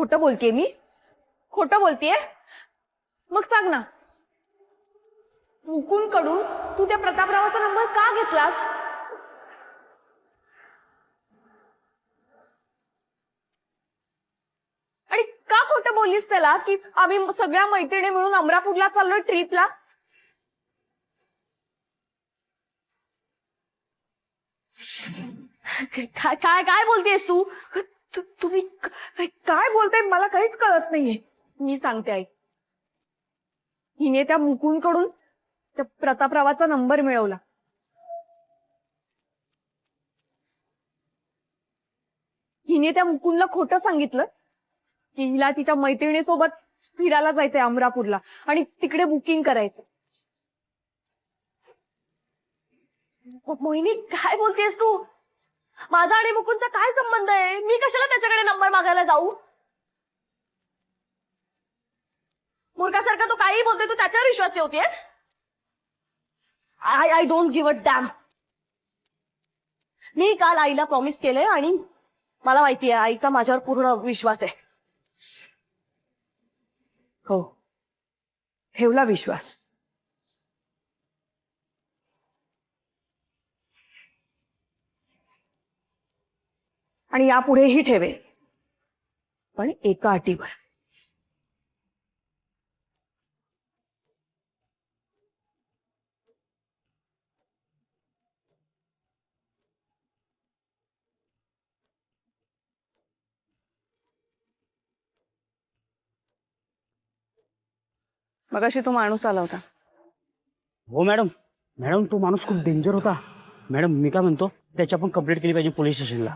खोटं बोलतेय मी? खोटं बोलतेय? मग सांग ना, मुकुंदकडून तू त्या प्रतापरावाचा नंबर का घेतलास? आणि का खोटं बोललीस त्याला की आम्ही सगळ्या मैत्रिणी मिळून अमरापूरला चाललोय ट्रिपला? काय काय काय बोलतेस तू? तुम्ही काय बोलताय मला काहीच कळत नाहीये. मी सांगते ऐक. हिने त्या मुकुंदकडून त्या प्रतापरावाचा नंबर मिळवला. हिने त्या मुकुंदला खोटं सांगितलं की हिला तिच्या मैत्रिणीसोबत फिरायला जायचंय अमरापूरला आणि तिकडे बुकिंग करायचं. मोहिनी काय बोलतेस तू? माझा आणि मुकुंदचा काय संबंध आहे? मी कशाला त्याच्याकडे नंबर मागायला जाऊ? मूर्खासारखा तू काही बोलतोय, तू त्याच्यावर विश्वास ठेवतेस? I don't give a damn. मी काल आईला प्रॉमिस केलंय आणि मला माहितीये आईचा माझ्यावर पूर्ण विश्वास आहे. हो, ठेवला विश्वास. आणि यापुढेही ठेवेल, पण एका अटीवर. मगाशी तो माणूस आला होता. हो मॅडम, मॅडम तो माणूस खूप डेंजर होता. मॅडम मी काय म्हणतो, त्याची आपण कंप्लेंट केली पाहिजे पोलीस स्टेशनला.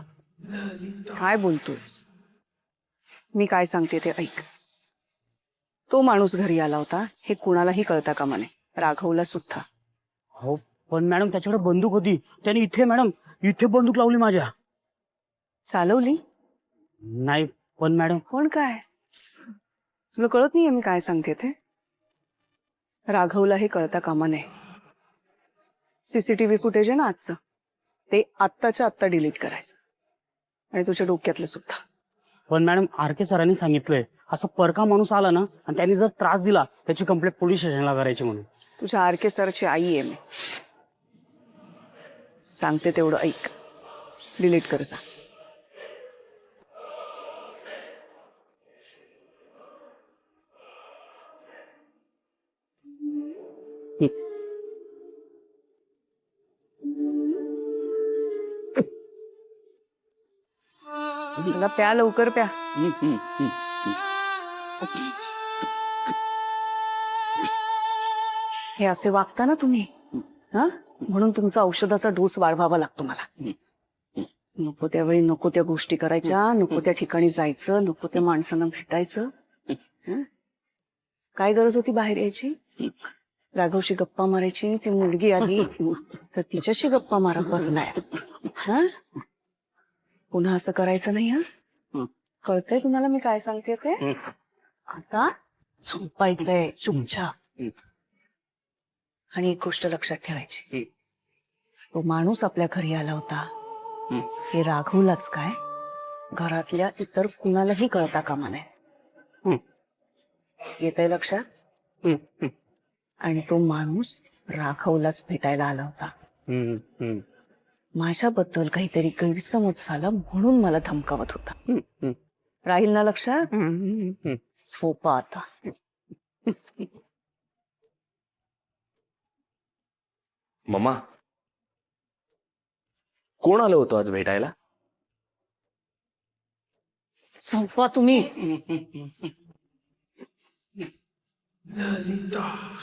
काय बोलतोस? मी काय सांगते ते ऐक. तो माणूस घरी आला होता हे कुणालाही कळता कामा नये, राघवला सुद्धा. हो पण मॅडम त्याच्याकडे बंदूक होती. त्याने इथे बंदूक लावली माझ्या. चालवली नाही पण मॅडम. पण काय तुला कळत नाहीये मी काय सांगते ते? राघवला हे कळता कामा नये. सीसीटीव्ही फुटेज आहे ना आजचं, ते आत्ताच्या आत्ता डिलीट करायचं आणि तुझ्या डोक्यातलं सुद्धा. पण मॅडम आर.के. सरांनी सांगितलंय असं परका माणूस आला ना आणि त्याने जर त्रास दिला त्याची कंप्लेंट पोलीस स्टेशनला करायची म्हणून. तुझ्या आर.के. सरची आई आहे मी. सांगते तेवढं ऐक. डिलीट कर जा. मला प्या लवकर प्या. हे असे वागता ना तुम्ही, हा? म्हणून तुमचा औषधाचा डोस वाढवावा लागतो मला. नको त्यावेळी नको त्या गोष्टी करायच्या, नको त्या ठिकाणी जायचं, नको त्या माणसांना भेटायचं. हं? काय गरज होती बाहेर यायची? राघवशी गप्पा मारायची. ती मुलगी आली तर तिच्याशी गप्पा मारत बसलाय. हा, पुन्हा असं करायचं नाही. हा, कळतंय तुम्हाला मी काय सांगते ते? आता झोपायचंय चुपचाप. आणि एक गोष्ट लक्षात ठेवायची, तो माणूस आपल्या घरी आला होता हे राघवलाच काय, घरातल्या इतर कुणालाही कळता कामा नये. येतंय लक्षात? आणि तो माणूस राघवलाच भेटायला आला होता. माझ्याबद्दल काहीतरी गैरसमज झाला म्हणून मला धमकावत होता. राहील ना लक्षात? झोपा आता. मम्मा, कोण आलं होतं आज भेटायला? झोपा तुम्ही.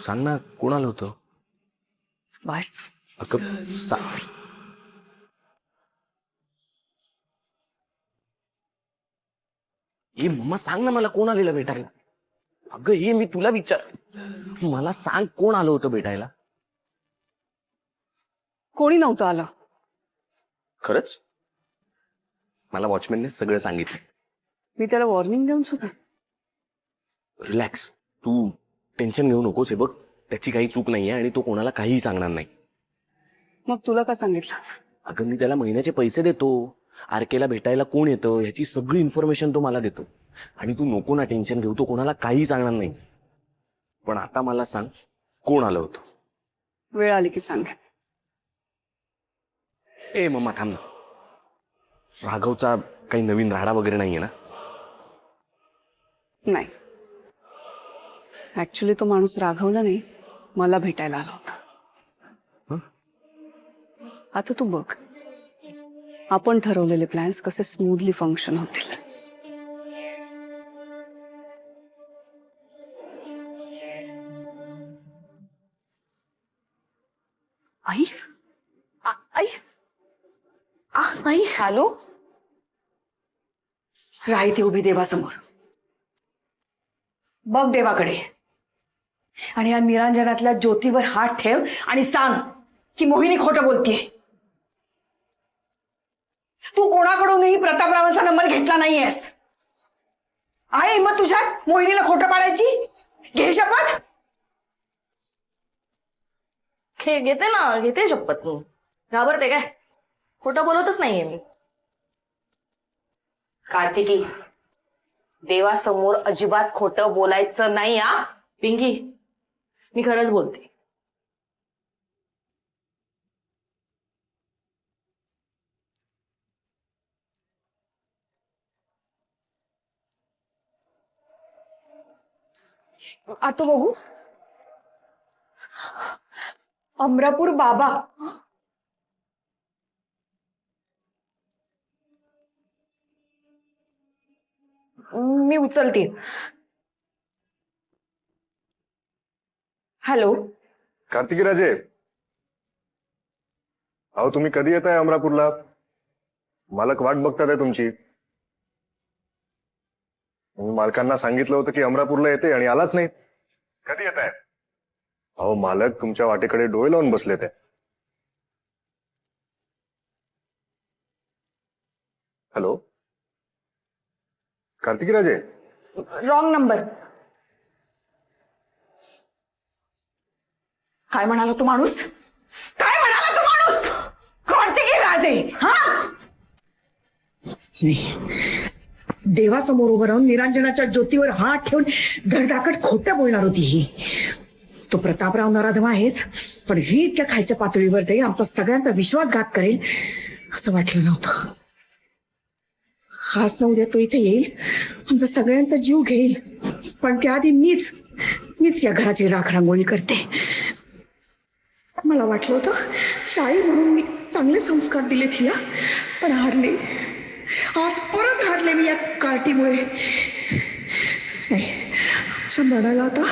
सांग ना, कोण आलं होतं? बाहेरच. अगं ए मम्मा सांग ना मला, कोण आलेलं भेटायला? अगं हे मी तुला विचार, मला सांग कोण आलं होतं भेटायला? कोणी नव्हतं आलं. खरंच? मला वॉचमॅनने सगळं सांगितलं. मी त्याला वॉर्निंग देऊन सुद्धा. रिलॅक्स, तू टेन्शन घेऊ नकोस. हे बघ, त्याची काही चूक नाहीये आणि तो कोणाला काहीही सांगणार नाही. मग तुला का सांगितलं? अगं मी त्याला महिन्याचे पैसे देतो. आर.के.ला भेटायला कोण येतं ह्याची सगळी इन्फॉर्मेशन तो मला देतो. आणि तू नको ना टेन्शन घेऊ, तो कोणाला काही सांगणार नाही. पण आता मला सांग, कोण आलं होतं? वेळ आली की सांग. ए मम्मा थांब ना. राघवचा काही नवीन राडा वगैरे नाहीये ना? नाही, ऍक्च्युली तो माणूस राघवला नाही, मला भेटायला आला होता. आता तू बघ, आपण ठरवलेले प्लॅन्स कसे स्मूथली फंक्शन होतील. आई आई आई शालू, राहते उभी देवासमोर. बघ देवाकडे आणि या निरांजनातल्या ज्योतीवर हात ठेव आणि सांग की मोहिनी खोटं बोलतीये. तू कोणाकडूनही प्रतापरावांचा नंबर घेतला नाहीयेस. आहे हिंमत तुझ्यात मोहिनीला खोटं पाडायची? घे शपथ. घेते ना, घेते शपथ. घाबरते काय? खोटं बोलतच नाहीये मी. कार्तिकी, देवासमोर अजिबात खोटं बोलायचं नाही. हा पिंकी, मी खरंच बोलते. आता बघू. अमरापूर बाबा. मी उचलते. हॅलो. कार्तिकी राजे, अहो तुम्ही कधी येताय अमरापूरला? मालक वाट बघतात आहे तुमची. मी मालकांना सांगितलं होतं की अमरापूरला येते आणि आलाच नाही. कधी येताय? अहो मालक तुमच्या वाटेकडे डोळे लावून बसले ते. हॅलो कार्तिकी राजे. Wrong number. काय म्हणाला तो माणूस? काय म्हणाला तो माणूस? कार्तिकी राजे. हा देवासमोर उभं राहून निरांजनाच्या ज्योतीवर हात ठेवून धडधाकट खोटं बोलणार होती ही. तो प्रतापराव नराधम आहेच, पण ही इतक्या खायच्या पातळीवर जाईल, आमचा सगळ्यांचा विश्वासघात करेल असं वाटलं नव्हतं. आज ना उद्या तो इथे येईल, आमचा सगळ्यांचा जीव घेईल, पण त्याआधी मीच या घराची राखरांगोळी करते. मला वाटलं होतं की आई म्हणून मी चांगले संस्कार दिले तिला, पण हारले. आज परत हारले मी या कार्टीमुळे. नाही, आमच्या मनाला आता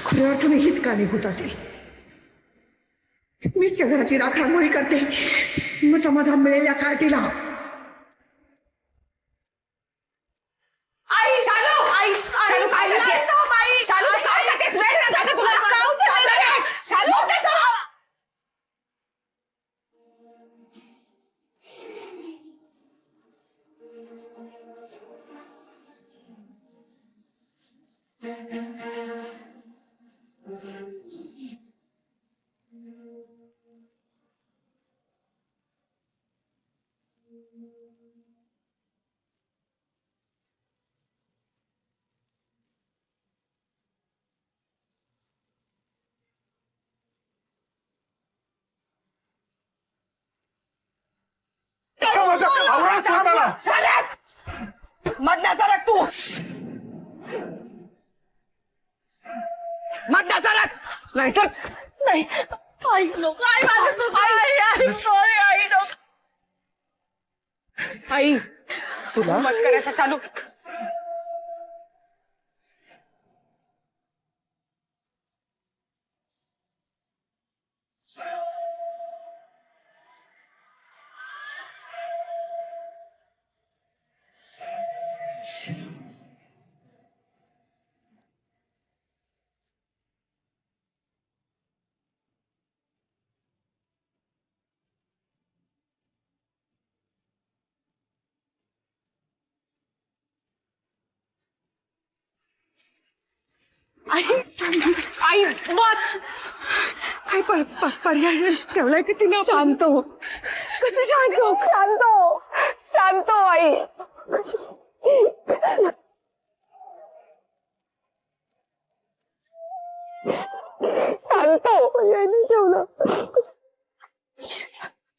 खऱ्या अर्थाने हीच कारणीभूत असेल. मीच या घराची राखरांगोळी करते, मग समाधान मिळेल या कार्टीला. आई शालू, शालू काय करतेस? शालू तू काय करतेस? वेळ नाही जाते तुला? शालू मधल्या सरक तू. मधल्या सरक, नाहीतर नाही, आई नको. आई माझं चुकलं. आई सॉरी. आई नको. आई तुला मत करायचं चालू. आई बस. काय पर्याय ठेवलाय की तिने? शांत हो. कसं शांत हो? शांत हो आई. शांत हो, याने ठेवलं.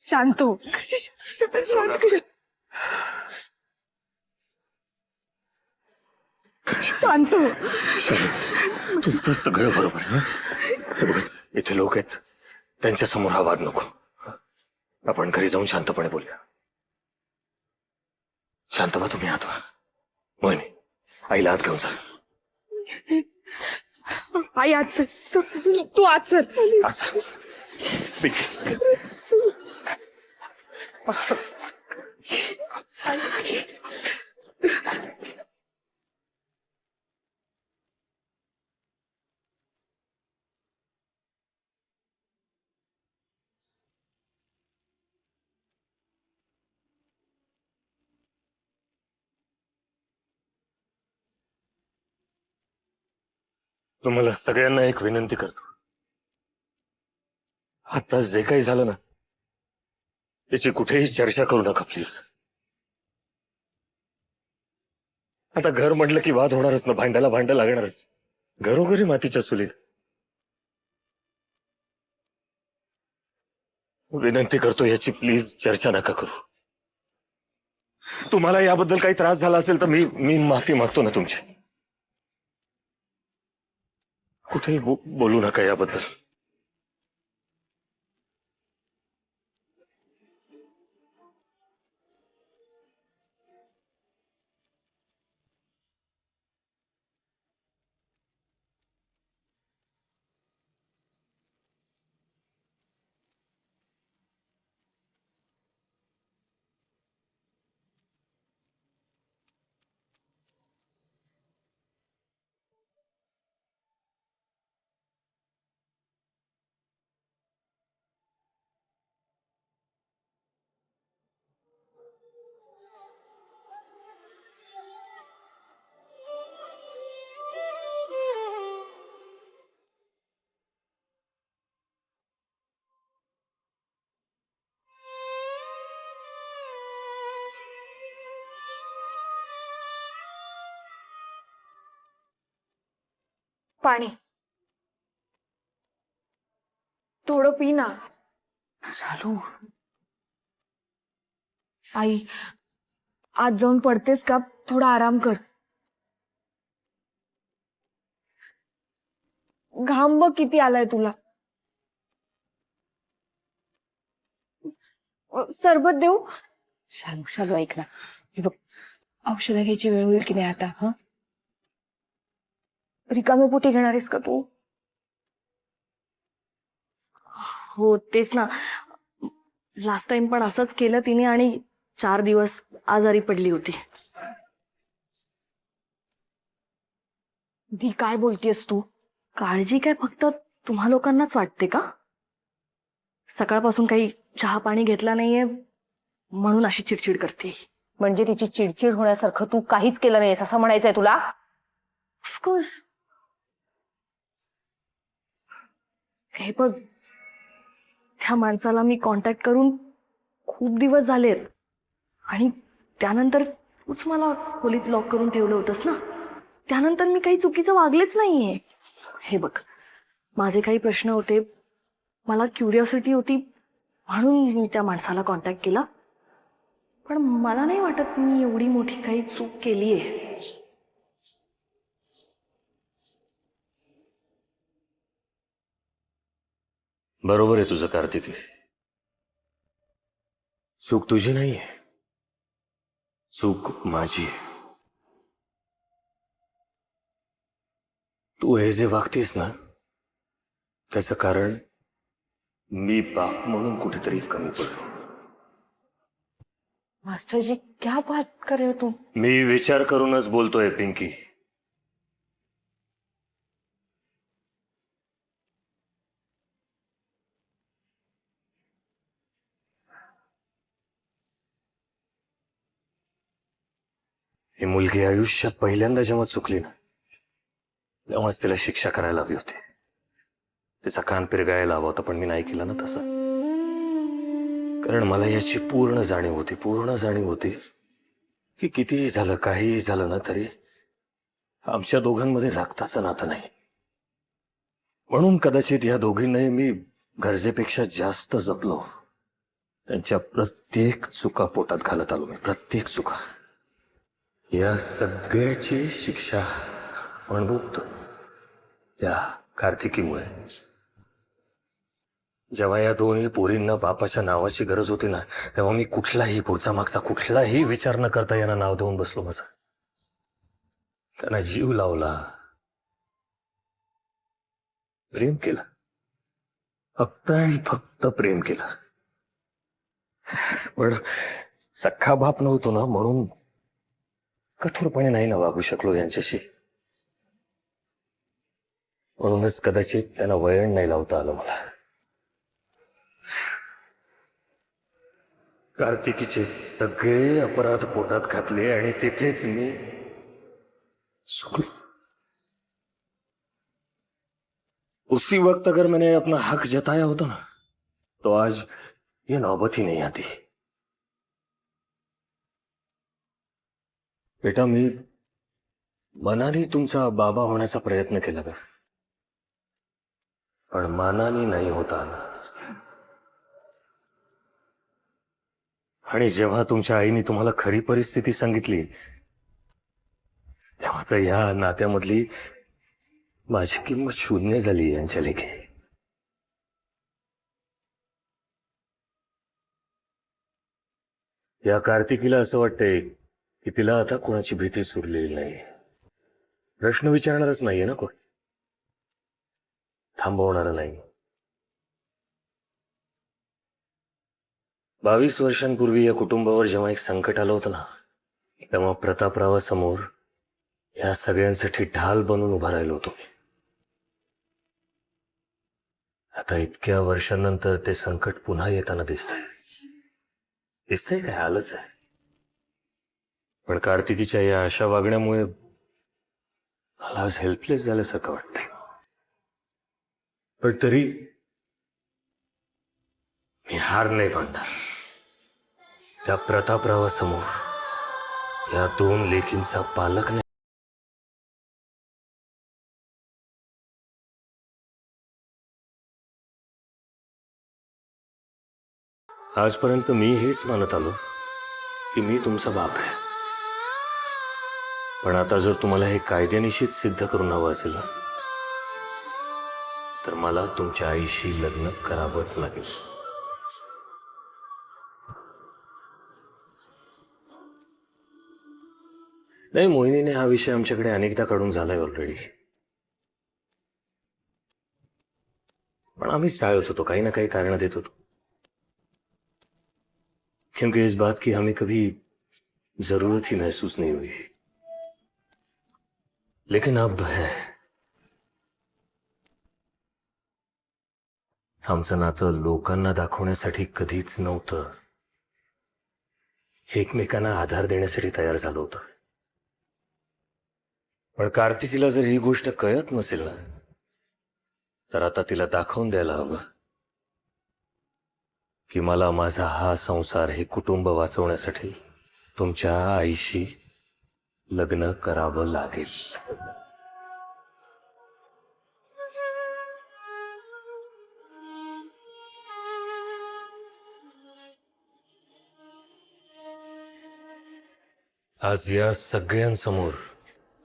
शांत हो. शांत कशी? शांत हो. तुमचं सगळं बरोबर आहे. हे बघ, इथे लोक आहेत, त्यांच्या समोर हा वाद नको. आपण घरी जाऊन शांतपणे बोलूया. शांत व्हा तुम्ही, आत व्हा. मोहिनी, आईला आत घेऊन जा. आई आज चल. तू आज चल. आत जा. पिंकी. आत चल. तुम्हाला सगळ्यांना एक विनंती करतो. आता जे काही झालं ना, याची कुठेही चर्चा करू नका प्लीज. आता घर म्हटलं की वाद होणारच ना, भांड्याला भांडं लागणारच. घरोघरी मातीच्या चुलीत. विनंती करतो, याची प्लीज चर्चा नका करू. तुम्हाला याबद्दल काही त्रास झाला असेल तर मी माफी मागतो ना तुमची. कुठेही बोलू नका याबद्दल. पाणी थोडं पी ना. चालू. आई आज जाऊन पडतेस का? थोडा आराम कर. घाम बघ किती आलाय तुला. सरबत देऊ? शालू शालू ऐक ना, हे बघ, औषधं घ्यायची वेळ होईल की नाही आता? हा, रिकाम्या पोटी घेणार आहेस का तू? हो तेच ना, लास्ट टाइम पण असंच केलं तिने आणि 4 दिवस आजारी पडली होती. दी काय बोलतेस तू? काळजी काय फक्त तुम्हा लोकांनाच वाटते का? सकाळपासून काही चहा पाणी घेतला नाहीये म्हणून अशी चिडचिड करते. म्हणजे तिची चिडचिड होण्यासारखं तू काहीच केलं नाहीस असं म्हणायचंय तुला? ऑफकोर्स. हे बघ, त्या माणसाला मी कॉन्टॅक्ट करून खूप दिवस झालेत आणि त्यानंतर तूच मला खोलीत लॉक करून ठेवलं होतंस ना. त्यानंतर मी काही चुकीचं वागलेच नाहीये. हे बघ, माझे काही प्रश्न होते, मला क्युरिओसिटी होती म्हणून मी त्या माणसाला कॉन्टॅक्ट केला. पण मला नाही वाटत मी एवढी मोठी काही चूक केलीये. बरोबर आहे तुझं कार्तिकी. चूक तुझी नाहीये, चूक माझी आहे. तू हे जे वागतेस ना, त्याचं कारण मी बाप म्हणून कुठेतरी कमी पडलो. मास्टर जी क्या बात कर रहे हो तुम? मी विचार करूनच बोलतोय पिंकी. ही मुलगी आयुष्यात पहिल्यांदा जेव्हा चुकली ना, तेव्हाच तिला शिक्षा करायला हवी होती. तिचा कान पिरगायला हवा होता, पण मी नाही केला ना तसं. कारण मला याची पूर्ण जाणीव होती की कितीही झालं, काहीही झालं ना तरी आमच्या दोघांमध्ये रक्ताचं नातं नाही. म्हणून कदाचित या दोघींनाही मी गरजेपेक्षा जास्त जपलो. त्यांच्या प्रत्येक चुका पोटात घालत आलो मी, प्रत्येक चुका. या सगळ्याची शिक्षा अनुभवतो त्या कार्तिकीमुळे. जेव्हा या दोन्ही पोरींना बापाच्या नावाची गरज होती ना, तेव्हा मी कुठलाही पुढचा मागचा कुठलाही विचार न करता यांना नाव देऊन बसलो माझा. त्यांना जीव लावला, प्रेम केलं, फक्त आणि फक्त प्रेम केलं. पण सख्खा बाप नव्हतो ना, म्हणून कठोरपणे नाही ना वागू शकलो यांच्याशी. म्हणूनच कदाचित त्यांना वळण नाही लावता आलं मला. कार्तिकीचे सगळे अपराध पोटात घातले आणि तिथेच मी चुकलो. उसी वक्त अगर मैंने अपना हक जताया होता ना, तो आज ये नौबत ही नहीं आती. बेटा, मी मनाने तुमचा बाबा होण्याचा प्रयत्न केला का, पण मानाने नाही होता आला. आणि जेव्हा तुमच्या आईने तुम्हाला खरी परिस्थिती सांगितली, तेव्हा तर या नात्यामधली माझी किंमत शून्य झाली यांच्या लेखी. या कार्तिकीला असं वाटतंय की तिला आता कोणाची भीती सुरलेली नाही. प्रश्न विचारणारच नाहीये ना कोण, थांबवणार नाही. 22 वर्षांपूर्वी या कुटुंबावर जेव्हा एक संकट आलं होतं ना, तेव्हा प्रतापरावासमोर या सगळ्यांसाठी ढाल बनून उभा राहिलो होतो. आता इतक्या वर्षांनंतर ते संकट पुन्हा येताना दिसतंय काय, आलंच आहे. पण कार्तिकीच्या या अशा वागण्यामुळे मला आज हेल्पलेस झाल्यासारखं वाटतंय. पण तरी मी हार नाही मानणार. त्या प्रतापरावासमोर या 2 लेकींचा पालक नाही. आजपर्यंत मी हेच मानत आलो की मी तुमचा बाप आहे. पण आता जर तुम्हाला हे कायद्यानिशीच सिद्ध करून हवं असेल ना, तर मला तुमच्या आईशी लग्न करावंच लागेल. नाही, मोहिनीने हा विषय आमच्याकडे अनेकदा काढून झालाय ऑलरेडी, पण आम्हीच टाळत होतो, काही ना काही कारण देत होतो. क्योंकि इस बात की हमें कभी जरूरत ही महसूस नहीं हुई. लेकिन अब है. आमचं नातं लोकांना दाखवण्यासाठी कधीच नव्हतं, एकमेकांना आधार देण्यासाठी तयार झालं होतं. पण कार्तिकीला जर ही गोष्ट कळत नसेल ना, तर आता तिला दाखवून द्यायला हवं की मला माझा हा संसार, हे कुटुंब वाचवण्यासाठी तुमच्या आईशी लग्न करावं लागेल. आज या सगळ्यांसमोर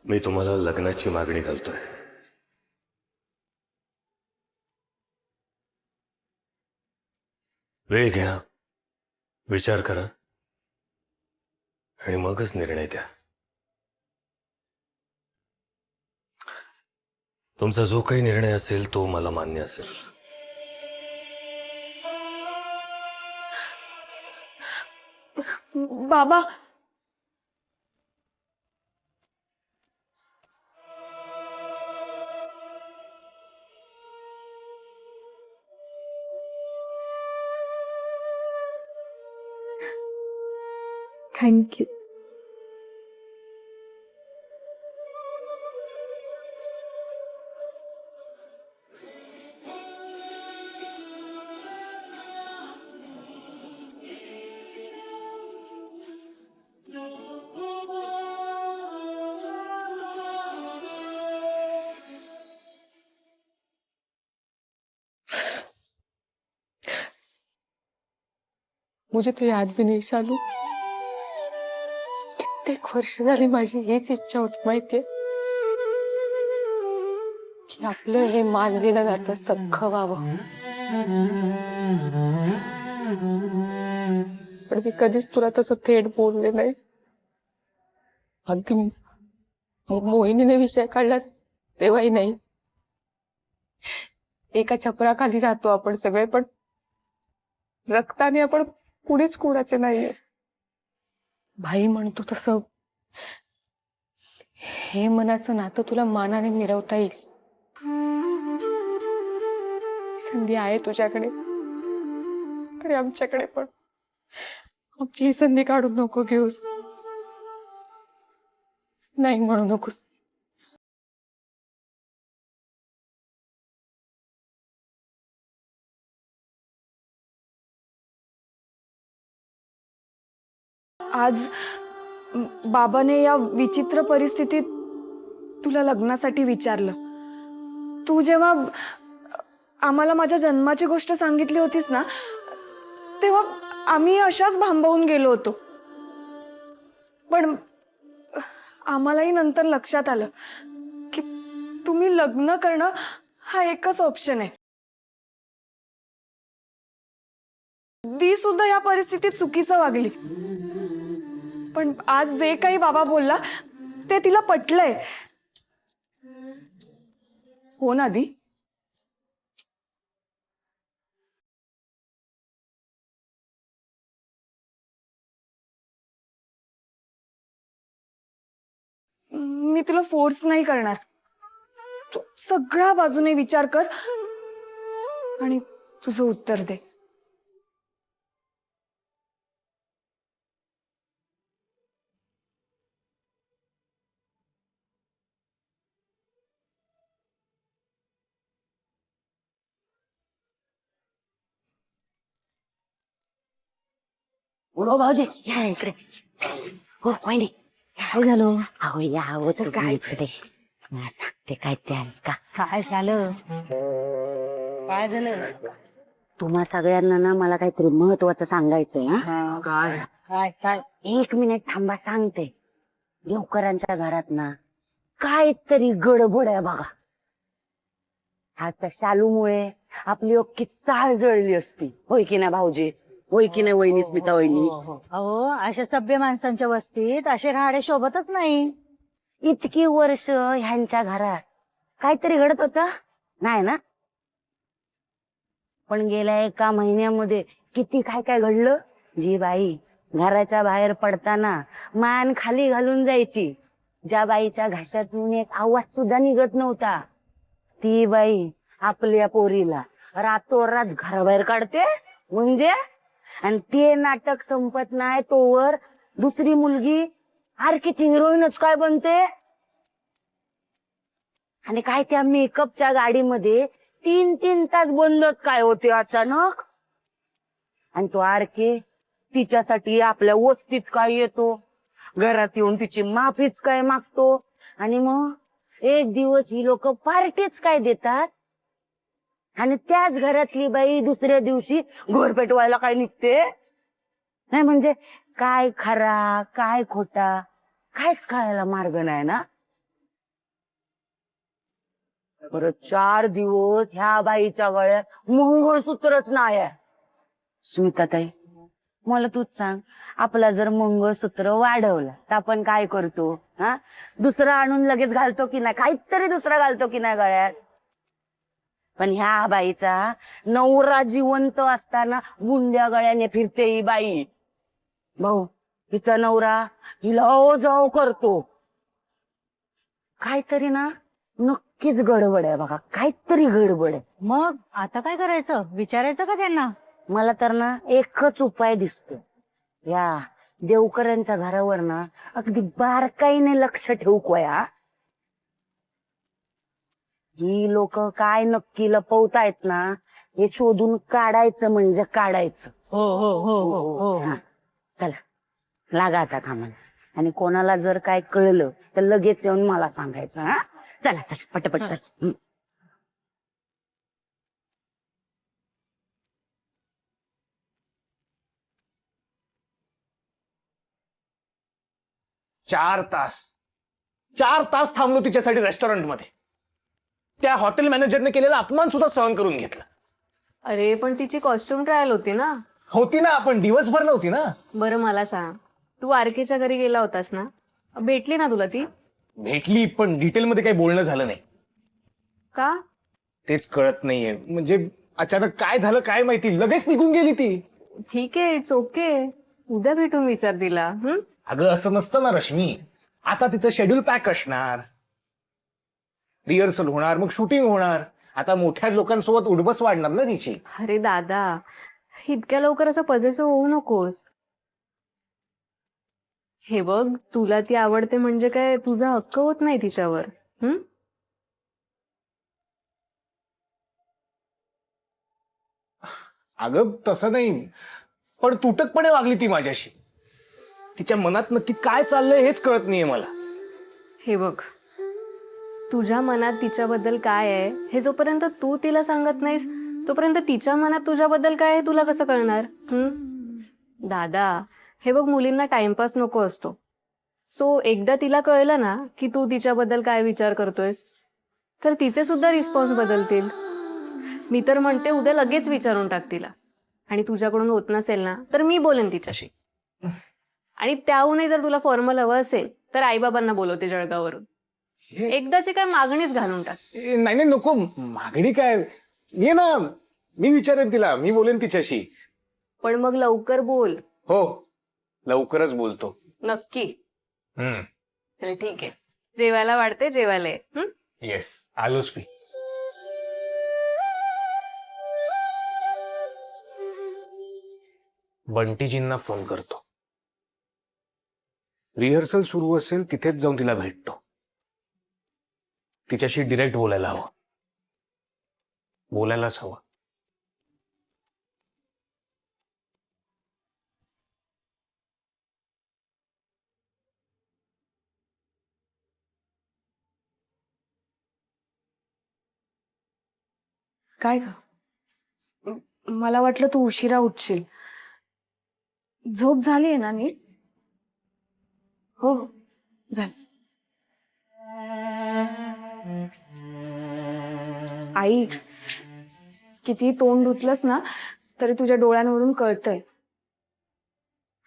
मी तुम्हाला लग्नाची मागणी घालतोय. वेळ घ्या, विचार करा आणि मगच निर्णय द्या. तुमचा जो काही निर्णय असेल तो मला मान्य असेल. बाबा, थँक्यू. मुझे तो याद भी नहीं शालू. कित्येक वर्ष झाली माझी हीच इच्छा होती माहितीये की आपलं हे मानलेलं नातं सख्ख व्हावं. पण मी कधीच तुला तसं थेट बोलले नाही. अगदी मोहिनीने विषय काढला तेव्हाही नाही. एका छपराखाली राहतो आपण सगळे, पण रक्ताने आपण कुणीच कुणाचे नाहीये. भाई म्हणतो तसं हे मनाचं नातं तुला मानाने मिरवता येईल. संधी आहे तुझ्याकडे आणि आमच्याकडे पण. आमची ही संधी काढून नको घेऊस. नाही म्हणू नकोस. आज बाबाने या विचित्र परिस्थितीत तुला लग्नासाठी विचारलं. तू जेव्हा आम्हाला माझ्या जन्माची गोष्ट सांगितली होतीस ना, तेव्हा आम्ही अशाच भांबावून गेलो होतो. पण आम्हालाही नंतर लक्षात आलं की तुम्ही लग्न करणं हा एकच ऑप्शन आहे. ती सुद्धा या परिस्थितीत चुकीचं वागली. पण आज जे काही बाबा बोलला ते तिला पटलंय. हो ना दी? मी तुला फोर्स नाही करणार. तू सगळ्या बाजूने विचार कर आणि तुझं उत्तर दे. बोलो भाऊजी या इकडे. हो वहिनी काय झालं? अहो या हो तर काय इकडे सांगते काय ते ऐका. काय झालं? काय झालं? तुम्हा सगळ्यांना ना मला काहीतरी महत्वाचं सांगायचंय. हा काय काय काय? 1 मिनिट थांबा सांगते. देवकरांच्या घरात ना काहीतरी गडबड आहे बघा. आज त्या शालूमुळे आपली अख्खी चाळ जळली असती. होय की नाही भाऊजी? होय की नाही वहिनी स्मिता वहिनी? अहो अशा सभ्य माणसांच्या वस्तीत असे राहाडे शोभतच नाही. इतकी वर्ष ह्यांच्या घरात काहीतरी घडत होतं नाही ना? पण गेल्या 1 महिन्यामध्ये किती काय काय घडलं. जी बाई घराच्या बाहेर पडताना मान खाली घालून जायची, ज्या बाईच्या घशातून एक आवाज सुद्धा निघत नव्हता, ती बाई आपल्या पोरीला रातोरात घराबाहेर काढते. म्हणजे आणि ते नाटक संपत नाही तोवर दुसरी मुलगी आरकीची हिरोईनच काय बनते. आणि काय त्या मेकअपच्या गाडीमध्ये 3-3 तास बंदच काय होते अचानक. आणि तो आरके तिच्यासाठी आपल्या वस्तीत काय येतो, घरात येऊन तिची माफीच काय मागतो. आणि मग एक दिवस ही लोक पार्टीच काय देतात आणि त्याच घरातली बाई दुसऱ्या दिवशी घर पेटवायला काय निघते. नाही म्हणजे काय खरा काय खोटा कायच कळायला मार्ग नाही ना. परत 4 दिवस ह्या बाईच्या गळ्यात मंगळसूत्रच नाही. स्मिताताई मला तूच सांग, आपला जर मंगळसूत्र वाढवला तर आपण काय करतो? हा दुसरं आणून लगेच घालतो की नाही? काहीतरी दुसरा घालतो की नाही गळ्यात? पण ह्या बाईचा नवरा जिवंत असताना गुंड्या गळ्याने फिरते ही बाई. भाऊ हिचा नवरा हिला ओ जाओ करतो. काहीतरी ना नक्कीच गडबड आहे बघा, काहीतरी गडबड आहे. मग आता काय करायचं? विचारायचं का त्यांना? मला तर ना एकच उपाय दिसतो. या देवकरांच्या घरावर ना अगदी बारकाईने लक्ष ठेवू कोया. ही लोक काय नक्की लपवतायत ना हे शोधून काढायचं म्हणजे काढायचं. हो हो हो हो हो. हा, चला लागा आता कामाला. आणि कोणाला जर काय कळलं तर लगेच येऊन मला सांगायचं. हा चला चला पटपट चल. 4 तास थांबलो तिच्यासाठी रेस्टॉरंटमध्ये. त्या हॉटेल मॅनेजरने केलेला अपमान सुद्धा सहन करून घेतला. अरे पण तिची कॉस्ट्युम ट्रायल होती ना. होती ना, पण दिवसभर नव्हती ना. बरं मला सांग, तू आरकेच्या घरी गेला होतास ना, भेटली ना तुला ती? भेटली, पण डिटेलमध्ये काही बोलणं झालं नाही. का? तेच कळत नाहीये. म्हणजे अचानक काय झालं काय माहिती, लगेच निघून गेली ती. ठीक आहे, इट्स ओके. उद्या भेटून विचार तिला. अगं असं नसतं ना रश्मी. आता तिचं शेड्यूल पॅक असणार, रिहर्सल होणार, मग शूटिंग होणार. आता मोठ्या लोकांसोबत उडबस वाढणार ना तिची. अरे दादा, इतक्या लवकर असं पजेसिव्ह होऊ नकोस. हे बघ, तुला ती आवडते म्हणजे काय तुझा हक्क होत नाही तिच्यावर. अगं तसं नाही, पण तुटकपणे वागली ती माझ्याशी. तिच्या मनात नक्की काय चाललंय हेच कळत नाहीये मला. हे बघ, तुझ्या मनात तिच्याबद्दल काय आहे हे जोपर्यंत तू तिला सांगत नाहीस तोपर्यंत तिच्या मनात तुझ्याबद्दल काय आहे तुला कसं कळणार? दादा, हे बघ, मुलींना टाइमपास नको असतो. सो एकदा तिला कळलं ना की तू तिच्याबद्दल काय विचार करतोयस तर तिचे सुद्धा रिस्पॉन्स बदलतील. मी तर म्हणते उद्या लगेच विचारून टाक तिला. आणि तुझ्याकडून होत नसेल ना तर मी बोलेन तिच्याशी. आणि त्याहूनही जर तुला फॉर्मल हवं असेल तर आईबाबांना बोलवते जळगाववरून. एकदाची काय मागणीच घालून टाक. नाही नाही नको, मागणी काय. मी ना, मी विचारेन तिला, मी बोलेन तिच्याशी. पण मग लवकर बोल. हो, लवकरच बोलतो. नक्की. चल ठीक आहे, जेवायला वाढते, जेवायला ये. येस, आलोच मी. बंटीजींना फोन करतो. रिहर्सल सुरू असेल तिथेच जाऊन तिला भेटतो. तिच्याशी डिरेक्ट बोलायला हवं. बोलायलाच हवं. काय ग? मला वाटलं तू उशिरा उठशील. झोप झालीये ना नीट? हो झाली. आई, किती तोंड धुतलंस ना तरी तुझ्या डोळ्यांवरून कळतंय.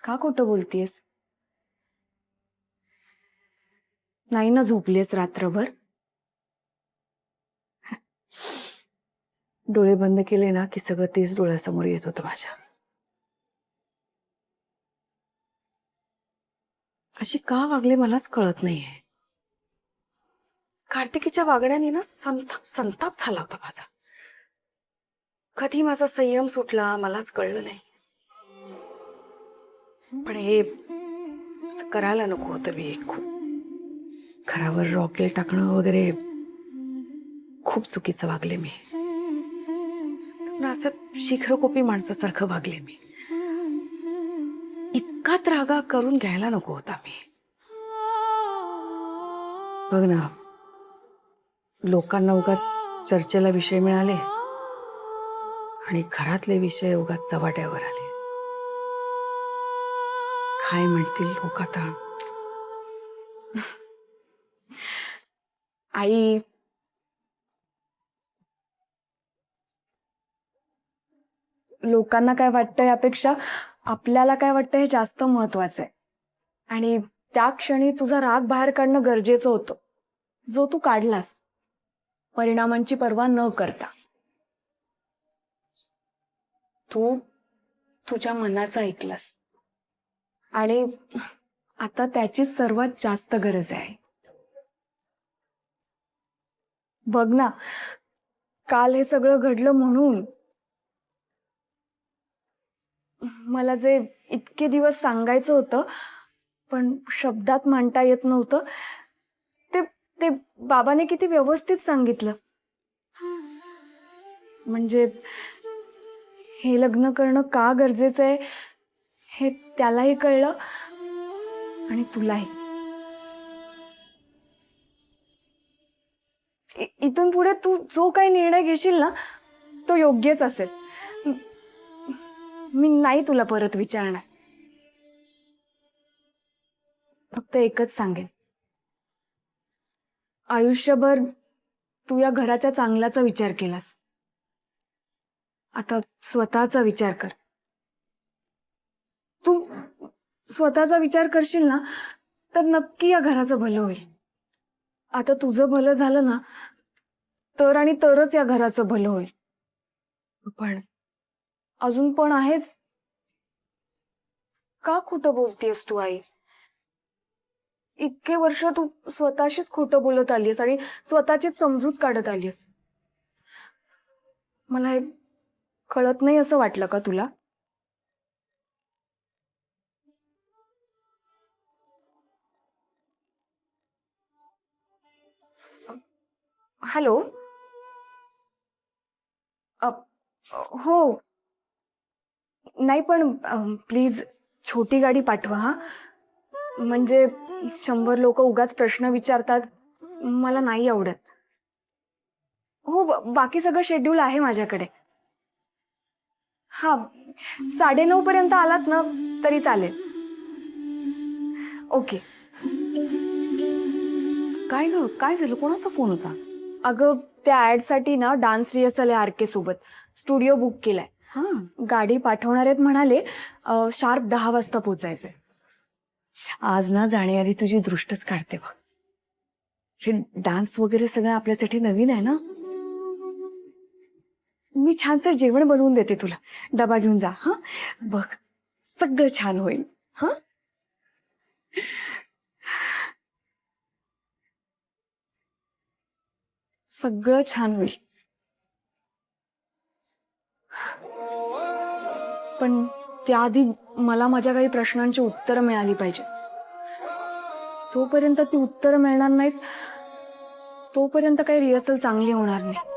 का खोटं बोलतीयस? नाही ना झोपलीयस रात्रभर? डोळे बंद केले ना की सगळं तेच डोळ्यासमोर येत होतं माझ्या. अशी का वागले मलाच कळत नाहीये. कार्तिकीच्या वागण्याने ना संताप झाला होता माझा. कधी माझा संयम सुटला मलाच कळलं नाही. पण हे असं करायला नको होतं. मी खूप घरावर रॉकेल टाकणं वगैरे खूप चुकीचं वागले मी. असं शिखरकोपी माणसासारखं वागले मी. इतका त्रागा करून घ्यायला नको होता मी. बघ ना, लोकांना उगाच चर्चेला विषय मिळाले आणि घरातले विषय उगाच चव्हाट्यावर आले. काय म्हणतील लोक आता? आई, लोकांना काय वाटतं यापेक्षा आपल्याला काय वाटतं हे जास्त महत्वाचं आहे. आणि त्या क्षणी तुझा राग बाहेर काढणं गरजेचं होतं, जो तू काढलास परिणामांची पर्वा न करता. तू तुझ्या मनाचं ऐकलंस आणि आता त्याची सर्वात जास्त गरज आहे. बघ ना, काल हे सगळं घडलं म्हणून मला जे इतके दिवस सांगायचं होतं पण शब्दात मांडता येत नव्हतं ते बाबाने किती व्यवस्थित सांगितलं. म्हणजे हे लग्न करणं का गरजेचं आहे हे त्यालाही कळलं आणि तुलाही. इथून पुढे तू जो काही निर्णय घेशील ना तो योग्यच असेल. मी नाही तुला परत विचारणार. फक्त फक्त एकच सांगेन, आयुष्यभर तू या घराच्या चांगल्याचा विचार केलास, आता स्वतःचा विचार कर. तू स्वतःचा विचार करशील ना तर नक्की या घराचं भलं होईल. आता तुझं भलं झालं ना तर आणि तरच या घराचं भलं होईल. पण अजून पण आहेच. का खोटं बोलतेस तू आई? इतके वर्ष तू स्वतःशीच खोटं बोलत आलीस आणि स्वतःचीच समजूत काढत आलीस. मला हे कळत नाही असं वाटलं का तुला? हॅलो. हो. नाही पण प्लीज छोटी गाडी पाठवा हा. म्हणजे 100 लोक उगाच प्रश्न विचारतात, मला नाही आवडत. हो बाकी सगळं शेड्यूल आहे माझ्याकडे. हा 9:30 पर्यंत आलात ना तरी चालेल. ओके. काय ग, काय झालं? कोणाचा फोन होता? अगं त्या ऍडसाठी ना डान्स रिहर्सल आहे आरके सोबत. स्टुडिओ बुक केलाय. हा, गाडी पाठवणार आहेत म्हणाले. शार्प 10 वाजता पोचायचंय. आज ना जाण्याआधी तुझी दृष्टच काढते बघ. हे डान्स वगैरे सगळं आपल्यासाठी नवीन आहे ना. मी छानसं जेवण बनवून देते तुला, डबा घेऊन जा. हा बघ सगळं छान होईल. हा सगळं छान होईल. पण त्याआधी मला माझ्या काही प्रश्नांची उत्तरं मिळाली पाहिजे. जोपर्यंत ती उत्तरं मिळणार नाहीत तोपर्यंत काही रिहर्सल चांगली होणार नाही.